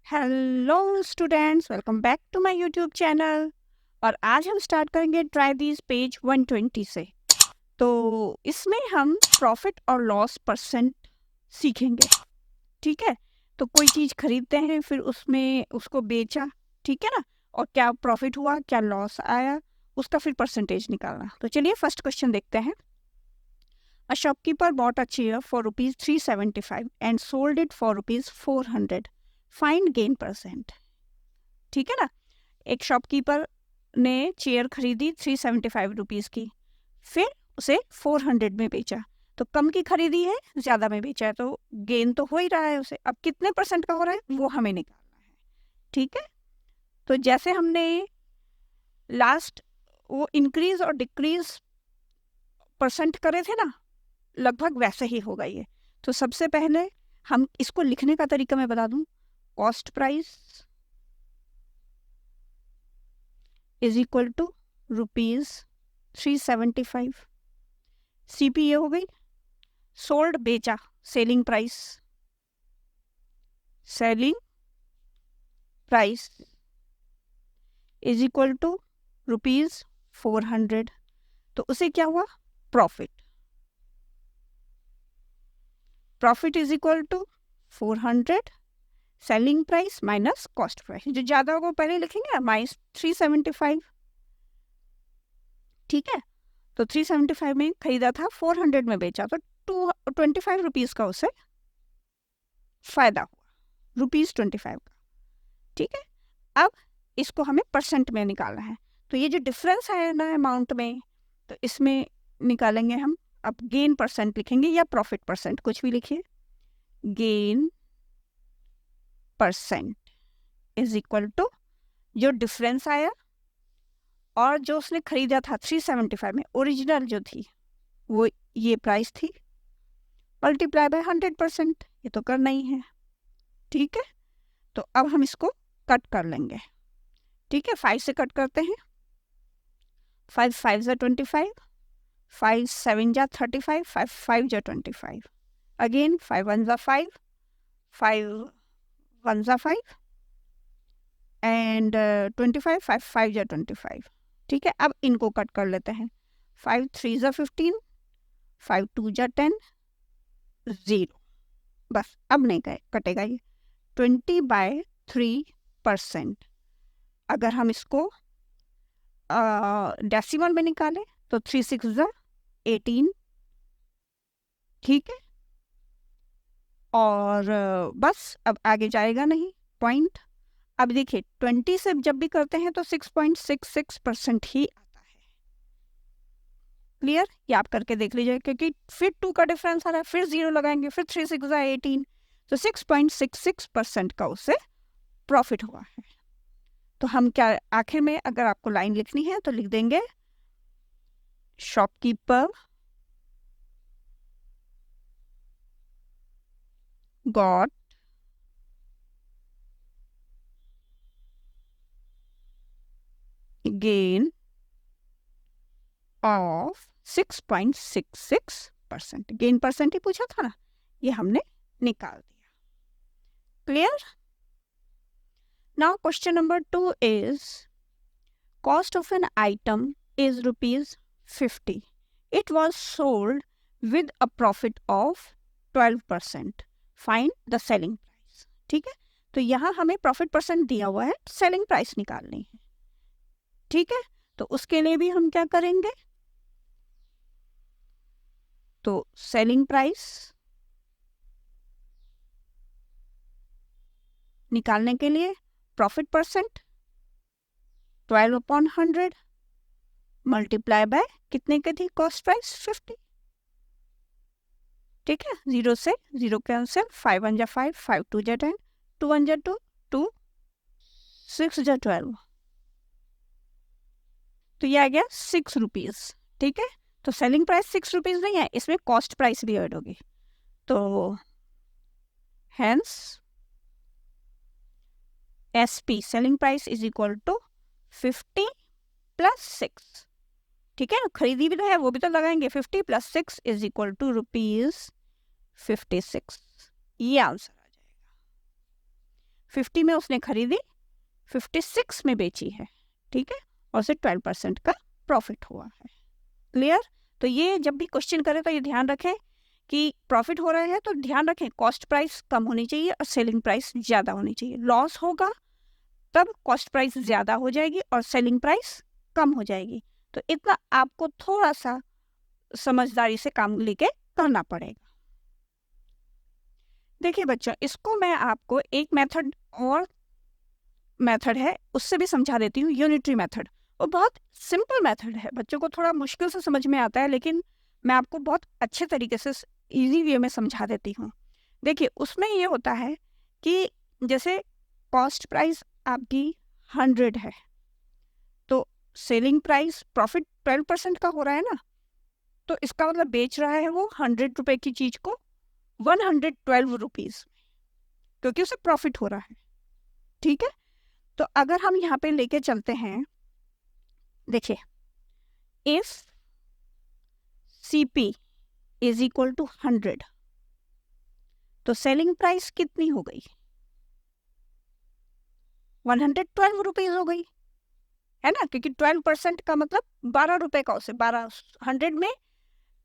Hello students, welcome back to my YouTube channel. और आज हम स्टार्ट करेंगे ट्राई दिस पेज 120 से। तो इसमें हम प्रॉफिट और लॉस परसेंट सीखेंगे। ठीक है, तो कोई चीज़ खरीदते हैं, फिर उसमें उसको बेचा, ठीक है ना, और क्या प्रॉफिट हुआ, क्या लॉस आया, उसका फिर परसेंटेज निकालना। तो चलिए फर्स्ट क्वेश्चन देखते हैं। A shopkeeper bought a chair for ₹375 and sold it for ₹400। Find gain percent. ठीक है ना, एक शॉपकीपर ने चेयर खरीदी 375 रुपीज़ की, फिर उसे 400 में बेचा। तो कम की खरीदी है, ज़्यादा में बेचा है, तो गेन तो हो ही रहा है उसे। अब कितने परसेंट का हो रहा है वो हमें निकालना है। ठीक है, तो जैसे हमने लास्ट वो इंक्रीज और डिक्रीज परसेंट करे थे ना, लगभग वैसे ही होगा ये। तो सबसे पहले हम इसको लिखने का तरीका मैं बता दूं। Cost price is equal to ₹375। CP ये हो गई, सोल्ड बेचा, selling price, selling price is equal to ₹400। तो उसे क्या हुआ, profit. Profit is equal to 400 selling price minus cost price. जो ज्यादा होगा पहले लिखेंगे, माइनस 375। ठीक है, तो 375 में खरीदा था, 400 में बेचा, तो 25 रुपीज़ का उसे फायदा हुआ, ₹25 का। ठीक है, अब इसको हमें परसेंट में निकालना है। तो ये जो डिफरेंस है ना अमाउंट में, तो इसमें निकालेंगे हम। अब गेन परसेंट लिखेंगे या प्रॉफिट परसेंट, कुछ भी लिखिए। Gain percent is equal to जो डिफरेंस आया और जो उसने खरीदा था 375 में, ओरिजिनल जो थी वो ये प्राइस थी, मल्टीप्लाई बाय 100%। ये तो करना ही है। ठीक है, तो अब हम इसको कट कर लेंगे। ठीक है, 5 से कट करते हैं। 5 5 जा 25, 5 7 जा 35, 5 5 जा 25, अगेन 5 1 जा 5, 5 1 जा 5 एंड 25, 5 5 जा 25। ठीक है, अब इनको कट कर लेते हैं। 5 3 जा 15, 5 2 जा 10, 0। बस अब नहीं कटेगा ये। 20/3%। अगर हम इसको डेसिमल में निकालें तो 3 6 जा 18। ठीक है, और बस अब आगे जाएगा नहीं पॉइंट। अब देखिए 20 से जब भी करते हैं तो 6.66% ही आता है। क्लियर, ये आप करके देख लीजिए, क्योंकि फिर 2 का डिफरेंस आ रहा है, फिर 0 लगाएंगे, फिर 3 6 जा 18, तो 6.66% का उससे प्रॉफिट हुआ है। तो हम क्या आखिर में अगर आपको लाइन लिखनी है तो लिख देंगे, shopkeeper got gain of 6.66%। Gain percent ही पूछा था ना, ये हमने निकाल दिया। Clear. Now question number 2 is cost of an item is ₹50। It was sold with a profit of 12%। Find the selling price. ठीक है, तो यहाँ हमें प्रॉफिट परसेंट दिया हुआ है, सेलिंग प्राइस निकालनी है। ठीक है, तो उसके लिए भी हम क्या करेंगे, तो सेलिंग प्राइस निकालने के लिए प्रॉफिट परसेंट 12/100 मल्टीप्लाई बाय कितने की थी कॉस्ट प्राइस 50। ठीक है, 0 से 0 कैंसिल, 5 1 जा 5, 5 2 जा 10, 2 1 जा 2, 2 6 जा 12, तो ये आ गया ₹6। ठीक है, तो सेलिंग प्राइस ₹6 नहीं है, इसमें कॉस्ट प्राइस भी ऐड होगी। तो hence SP selling price is equal to 50 + 6। ठीक है, खरीदी भी तो है, वो भी तो लगाएंगे। 50 + 6 इज इक्वल टू ₹56। ये आंसर आ जाएगा। 50 में उसने खरीदी, 56 में बेची है, ठीक है, और उसे 12% का प्रॉफिट हुआ है। क्लियर? तो ये जब भी क्वेश्चन करें तो ये ध्यान रखें कि प्रॉफिट हो रहा है तो ध्यान रखें कॉस्ट प्राइस कम होनी चाहिए और सेलिंग प्राइस ज़्यादा होनी चाहिए। लॉस होगा तब कॉस्ट प्राइस ज़्यादा हो जाएगी और सेलिंग प्राइस कम हो जाएगी। तो इतना आपको थोड़ा सा समझदारी से काम लेके करना पड़ेगा। देखिए बच्चों, इसको मैं आपको एक मेथड और मेथड है उससे भी समझा देती हूँ, यूनिटरी मेथड। वो बहुत सिंपल मेथड है, बच्चों को थोड़ा मुश्किल से समझ में आता है, लेकिन मैं आपको बहुत अच्छे तरीके से इजी वे में समझा देती हूँ। देखिए उसमें ये होता है कि जैसे कॉस्ट प्राइस आपकी 100 है, तो सेलिंग प्राइस प्रॉफिट 12% का हो रहा है ना, तो इसका मतलब बेच रहा है वो 100 रुपए की चीज को 112 रुपीज, क्योंकि उसे प्रॉफिट हो रहा है। ठीक है, तो अगर हम यहाँ पे लेके चलते हैं, देखिए if CP is equal to 100, तो सेलिंग प्राइस कितनी हो गई? 112 रुपीज हो गई, है ना, क्योंकि 12% का मतलब 12 रुपए का, उसे 100 में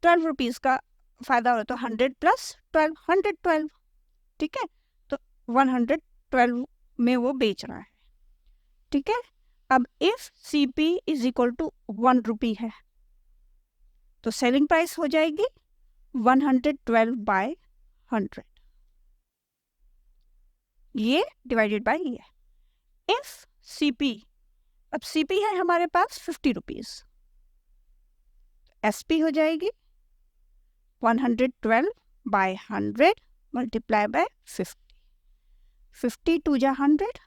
12 रुपीज का फायदा हो रहा है, तो 100 प्लस 12 112। ठीक है, तो 112 में वो बेच रहा है। ठीक है, अब if CP is equal to 1 rupee है, तो सेलिंग प्राइस हो जाएगी 112/100, ये डिवाइडेड बाय ये। इफ CP, अब CP है हमारे पास 50 रुपीज, SP हो जाएगी 112/100 मल्टीप्लाई बाय 50। 50 2 जा 100,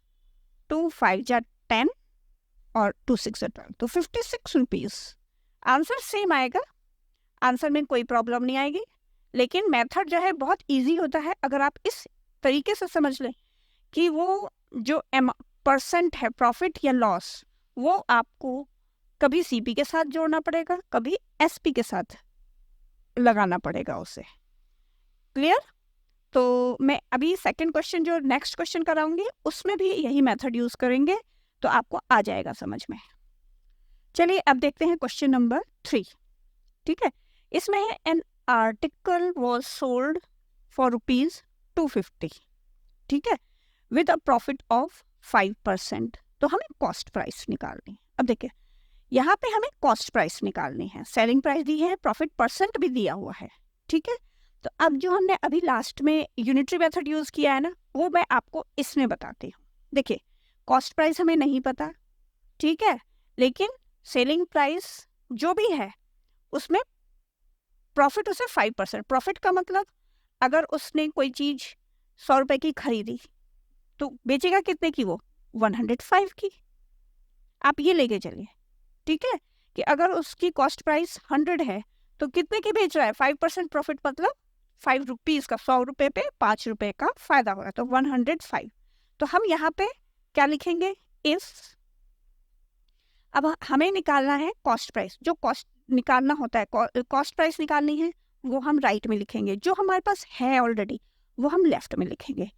2 5 जा 10 और 2 6 जा 12, तो 56 रुपीज। आंसर सेम आएगा, आंसर में कोई प्रॉब्लम नहीं आएगी, लेकिन मेथड जो है बहुत इजी होता है अगर आप इस तरीके से समझ लें कि वो जो परसेंट है प्रॉफिट या लॉस, वो आपको कभी CP के साथ जोड़ना पड़ेगा, कभी SP के साथ लगाना पड़ेगा उसे। क्लियर? तो मैं अभी सेकंड क्वेश्चन जो नेक्स्ट क्वेश्चन कराऊंगी उसमें भी यही मेथड यूज करेंगे, तो आपको आ जाएगा समझ में। चलिए अब देखते हैं क्वेश्चन नंबर 3। ठीक है, इसमें है an article was sold for ₹250, ठीक है, विद अ प्रॉफिट ऑफ 5%। तो हमें कॉस्ट प्राइस निकालनी है। अब देखिए यहाँ पे हमें कॉस्ट प्राइस निकालनी है, सेलिंग प्राइस दी है, प्रॉफिट परसेंट भी दिया हुआ है। ठीक है, तो अब जो हमने अभी लास्ट में यूनिटरी मेथड यूज किया है ना, वो मैं आपको इसमें बताती हूँ। देखिए कॉस्ट प्राइस हमें नहीं पता, ठीक है, लेकिन सेलिंग प्राइस जो भी है उसमें प्रॉफिट उसे 5%। प्रॉफिट का मतलब अगर उसने कोई चीज 100 रुपए की खरीदी तो बेचेगा कितने की? वो 105 की। आप ये लेके चलिए, ठीक है, कि अगर उसकी कॉस्ट प्राइस 100 है तो कितने की बेच रहा है? 5% प्रॉफिट, मतलब 5 रुपीज का, 100 रुपए पे 5 रुपए का फायदा हो रहा है, तो 105। तो हम यहाँ पे क्या लिखेंगे? इफ, अब हमें निकालना है कॉस्ट प्राइस, जो कॉस्ट निकालना होता है, कॉस्ट प्राइस निकालनी है, वो हम राइट में लिखेंगे, जो हमारे पास है ऑलरेडी वो हम लेफ्ट में लिखेंगे।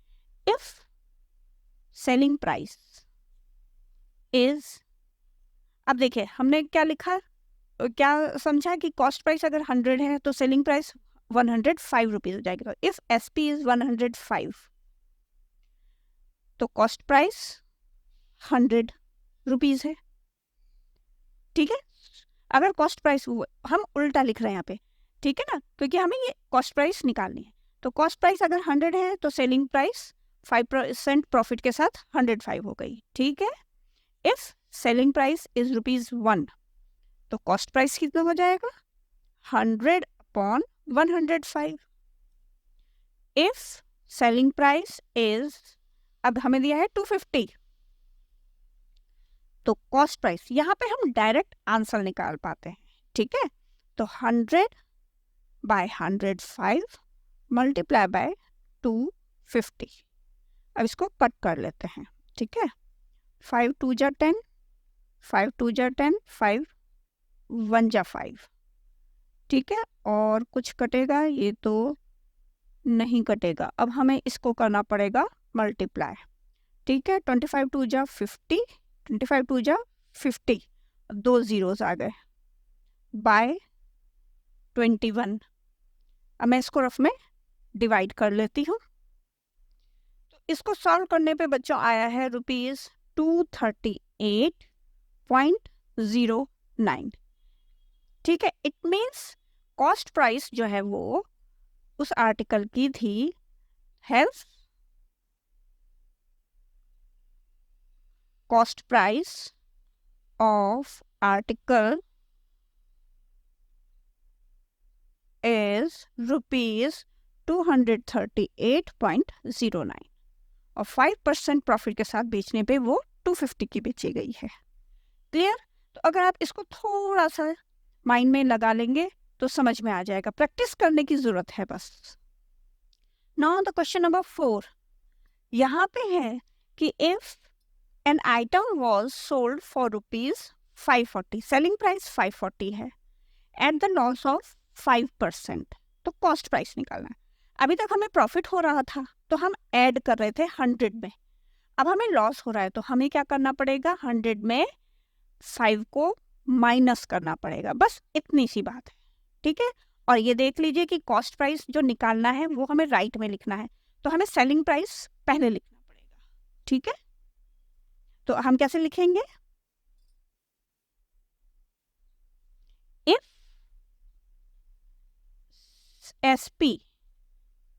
इफ सेलिंग प्राइस इज, अब देखिए हमने क्या लिखा, क्या समझा कि कॉस्ट प्राइस अगर 100 है तो सेलिंग प्राइस 105 रुपीज हो जाएगी। तो इफ SP इज 105, तो कॉस्ट प्राइस 100 रुपीज है। ठीक है, अगर कॉस्ट प्राइस, हम उल्टा लिख रहे हैं यहाँ पे, ठीक है ना, क्योंकि हमें ये कॉस्ट प्राइस निकालनी है। तो कॉस्ट प्राइस अगर 100 है तो सेलिंग प्राइस 5% प्रॉफिट के साथ 105 हो गई। ठीक है, इफ सेलिंग प्राइस इज ₹1, तो कॉस्ट प्राइस कितना हो जाएगा? 100/105। इफ सेलिंग प्राइस इज, अब हमें दिया है 250, तो कॉस्ट प्राइस, यहाँ पे हम डायरेक्ट आंसर निकाल पाते हैं। ठीक है, तो 100/105 मल्टीप्लाई बाय 250। अब इसको कट कर लेते हैं। ठीक है, 5 2 जा 10, 5 2 जा 10, 5 1 जा 5। ठीक है, और कुछ कटेगा? ये तो नहीं कटेगा। अब हमें इसको करना पड़ेगा मल्टीप्लाई। ठीक है, 25 टू जा 50, 25 टू जा 50, 2 जीरोस आ गए, बाय 21। अब मैं इसको रफ में डिवाइड कर लेती हूँ। तो इसको सॉल्व करने पे बच्चों आया है ₹238.09। ठीक है, इट मीन्स कॉस्ट प्राइस जो है वो उस आर्टिकल की थी health, cost price of article is ₹238.09 और 5% प्रॉफिट के साथ बेचने पे वो 250 की बेची गई है। क्लियर? तो अगर आप इसको थोड़ा सा माइंड में लगा लेंगे तो समझ में आ जाएगा, प्रैक्टिस करने की जरूरत है बस। नाउ द क्वेश्चन नंबर 4 यहाँ पे है कि if an item was sold for ₹540, selling price 540 है, एट द लॉस ऑफ 5%, तो कॉस्ट प्राइस निकालना है। अभी तक हमें प्रॉफिट हो रहा था तो हम ऐड कर रहे थे 100 में, अब हमें लॉस हो रहा है तो हमें क्या करना पड़ेगा, 100 में 5 को माइनस करना पड़ेगा, बस इतनी सी बात है। ठीक है, और ये देख लीजिए कि कॉस्ट प्राइस जो निकालना है वो हमें राइट में लिखना है, तो हमें सेलिंग प्राइस पहले लिखना पड़ेगा। ठीक है, तो हम कैसे लिखेंगे, इफ SP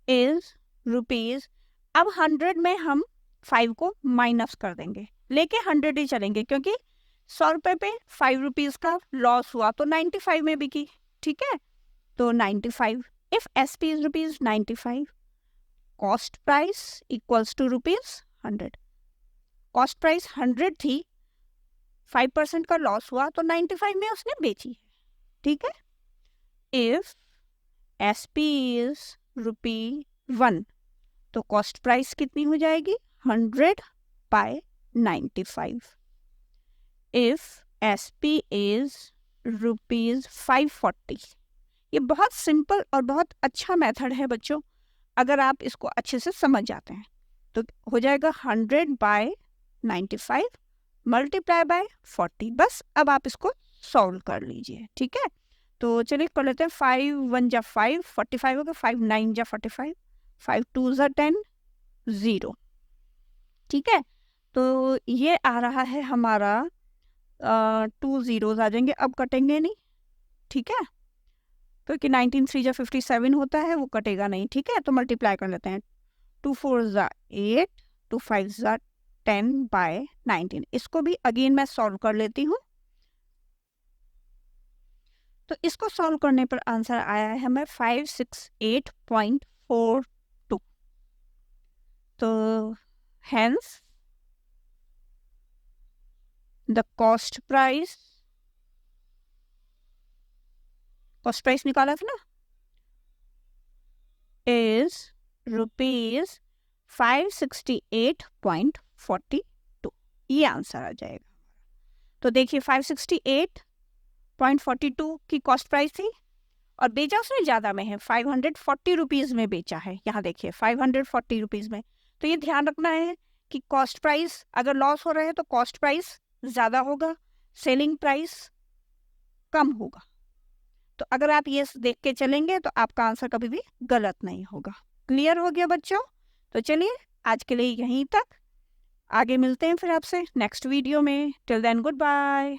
इज रुपीज, अब 100 में हम 5 को माइनस कर देंगे, लेके 100 ही चलेंगे क्योंकि 100 रुपए पे 5 रुपीज का लॉस हुआ तो 95 में बिकी। ठीक है, तो 95, if SP is rupees 95, cost price equals to ₹100। Cost price 100 थी, 5% का लॉस हुआ तो 95 में उसने बेची। ठीक है, इफ SP इज ₹1, तो कॉस्ट प्राइस कितनी हो जाएगी, 100/95। इफ SP इज ₹540, ये बहुत सिंपल और बहुत अच्छा मेथड है बच्चों, अगर आप इसको अच्छे से समझ जाते हैं तो हो जाएगा 100/95 मल्टीप्लाई बाय 40। बस अब आप इसको सॉल्व कर लीजिए। ठीक है, तो चलिए कर लेते हैं, 5 1 जा 5, 45 हो गया, 5 9 जा 45, 5 2 जा 10, 0। ठीक है, तो ये आ रहा है हमारा 2 जीरोस आ जाएंगे, अब कटेंगे नहीं। ठीक है, क्योंकि 19 3 जा 57 होता है, वो कटेगा नहीं। ठीक है, तो मल्टीप्लाई कर लेते हैं, 2 4 जा 8, 2 5 जा 10/19। इसको भी अगेन मैं सॉल्व कर लेती हूँ। तो इसको सॉल्व करने पर आंसर आया है हमें 568.42। तो हेंस द कॉस्ट प्राइस निकाला था ना, इज ₹568.42, ये आंसर आ जाएगा। तो देखिए 568.42 की कॉस्ट प्राइस थी और बेचा उसने ज़्यादा में है, 540 रुपीज़ में बेचा है। यहाँ देखिए 540 रुपीज़ में, तो ये ध्यान रखना है कि कॉस्ट प्राइस अगर लॉस हो रहा है तो कॉस्ट प्राइस ज़्यादा होगा, सेलिंग प्राइस कम होगा। तो अगर आप ये देख के चलेंगे तो आपका आंसर कभी भी गलत नहीं होगा। क्लियर हो गया बच्चों? तो चलिए आज के लिए यहीं तक, आगे मिलते हैं फिर आपसे नेक्स्ट वीडियो में। Till then good bye.